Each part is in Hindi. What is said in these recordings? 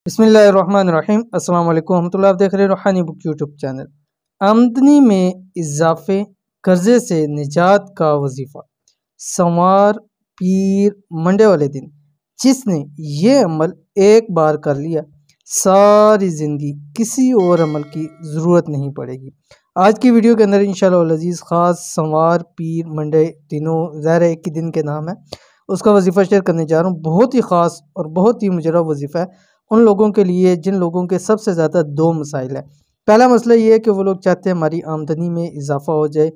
बिस्मिल्लाहिर्रहमानिर्रहीम अस्सलाम वालेकुम रहमतुल्लाह। आप देख रहे हैं रूहानी बुक यूट्यूब चैनल। आमदनी में इजाफे, कर्जे से निजात का वजीफ़ा। सोमवार, पीर, मंडे वाले दिन जिसने ये अमल एक बार कर लिया, सारी ज़िंदगी किसी और अमल की ज़रूरत नहीं पड़ेगी। आज की वीडियो के अंदर इंशाअल्लाह अज़ीज़ ख़ास सोमवार, पीर, मंडे तीनों ज़ाहिर है एक ही दिन के नाम है, उसका वजीफ़ा शेयर करने जा रहा हूँ। बहुत ही ख़ास और बहुत ही मुजर्रब वजीफ़ा है उन लोगों के लिए जिन लोगों के सबसे ज़्यादा दो मसाइल हैं। पहला मसला ये है कि वो लोग चाहते हैं हमारी आमदनी में इजाफ़ा हो जाए,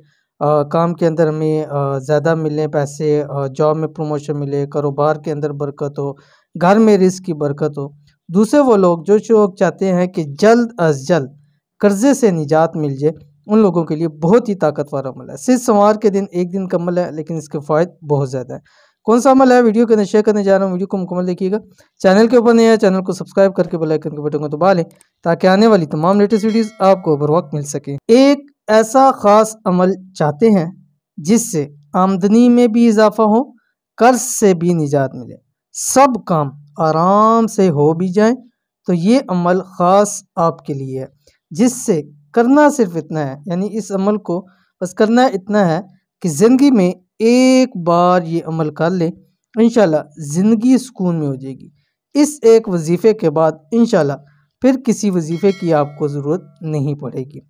काम के अंदर हमें ज़्यादा मिलें पैसे, जॉब में प्रमोशन मिले, कारोबार के अंदर बरकत हो, घर में रिज़्क़ की बरकत हो। दूसरे वो लोग जो लोग चाहते हैं कि जल्द अज़ जल्द कर्ज़े से निजात मिल जाए, उन लोगों के लिए बहुत ही ताकतवर अमल है। सिर्फ सोमवार के दिन एक दिन का अमल है, लेकिन इसके फ़ायदे बहुत ज़्यादा हैं। कौन सा अमल है वीडियो के अंदर शेयर करने जा रहा हूँ, वीडियो को मुकम्मल देखिएगा। चैनल के ऊपर नहीं है, चैनल को सब्सक्राइब करके बेल आइकन के बटन को दबा लें ताकि आने वाली तमाम लेटेस्ट वीडियोस आपको बर वक्त मिल सके। एक ऐसा ख़ास अमल चाहते हैं जिससे आमदनी में भी इजाफा हो, कर्ज से भी निजात मिले, सब काम आराम से हो भी जाए, तो ये अमल ख़ास आपके लिए है। जिससे करना सिर्फ इतना है, यानी इस अमल को बस करना इतना है कि ज़िंदगी में एक बार ये अमल कर ले, इंशाल्लाह ज़िंदगी सुकून में हो जाएगी। इस एक वजीफ़े के बाद इंशाल्लाह फिर किसी वजीफ़े की आपको ज़रूरत नहीं पड़ेगी।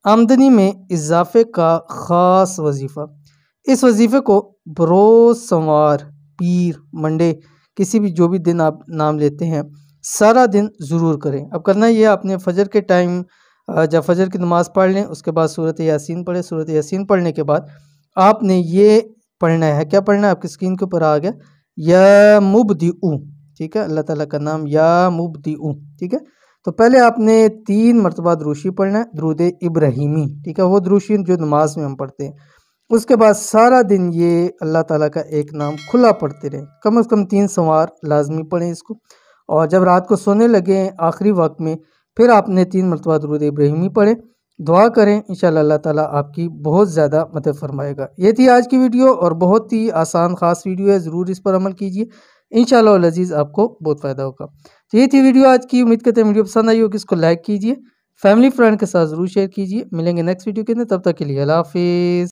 आमदनी में इजाफे का ख़ास वजीफ़ा। इस वजीफ़े को बरोज़ सोमवार, पीर, मंडे किसी भी जो भी दिन आप नाम लेते हैं, सारा दिन ज़रूर करें। अब करना ये आपने फ़जर के टाइम जब फ़जर की नमाज़ पढ़ लें, उसके बाद सूरत यासीन पढ़ें। सूरत यासीन पढ़ने के बाद आपने ये पढ़ना है, क्या पढ़ना है आपकी स्क्रीन के ऊपर आ गया, या मुब्दिउ, ठीक है, अल्लाह ताला का नाम या मुब्दिउ, ठीक है। तो पहले आपने 3 मरतबा दुरूशी पढ़ना है, दुरूद इब्राहिमी, ठीक है, वो दुरूशी जो नमाज में हम पढ़ते हैं। उसके बाद सारा दिन ये अल्लाह ताला का एक नाम खुला पढ़ते रहें, कम से कम 3 सोमवार लाजमी पढ़ें इसको। और जब रात को सोने लगे आखिरी वक्त में फिर आपने 3 मरतबा दुरूद इब्राहिमी पढ़ें, दुआ करें, इंशाअल्लाह अल्लाह ताला आपकी बहुत ज़्यादा मदद फरमाएगा। ये थी आज की वीडियो और बहुत ही आसान ख़ास वीडियो है, ज़रूर इस पर अमल कीजिए, इंशाअल्लाह अज़ीज़ आपको बहुत फ़ायदा होगा। तो ये थी वीडियो आज की, उम्मीद करते हैं वीडियो पसंद आई होगी, इसको लाइक कीजिए, फैमिली फ्रेंड के साथ ज़रूर शेयर कीजिए। मिलेंगे नेक्स्ट वीडियो के अंदर, तब तक के लिए अल्लाह हाफ़िज़।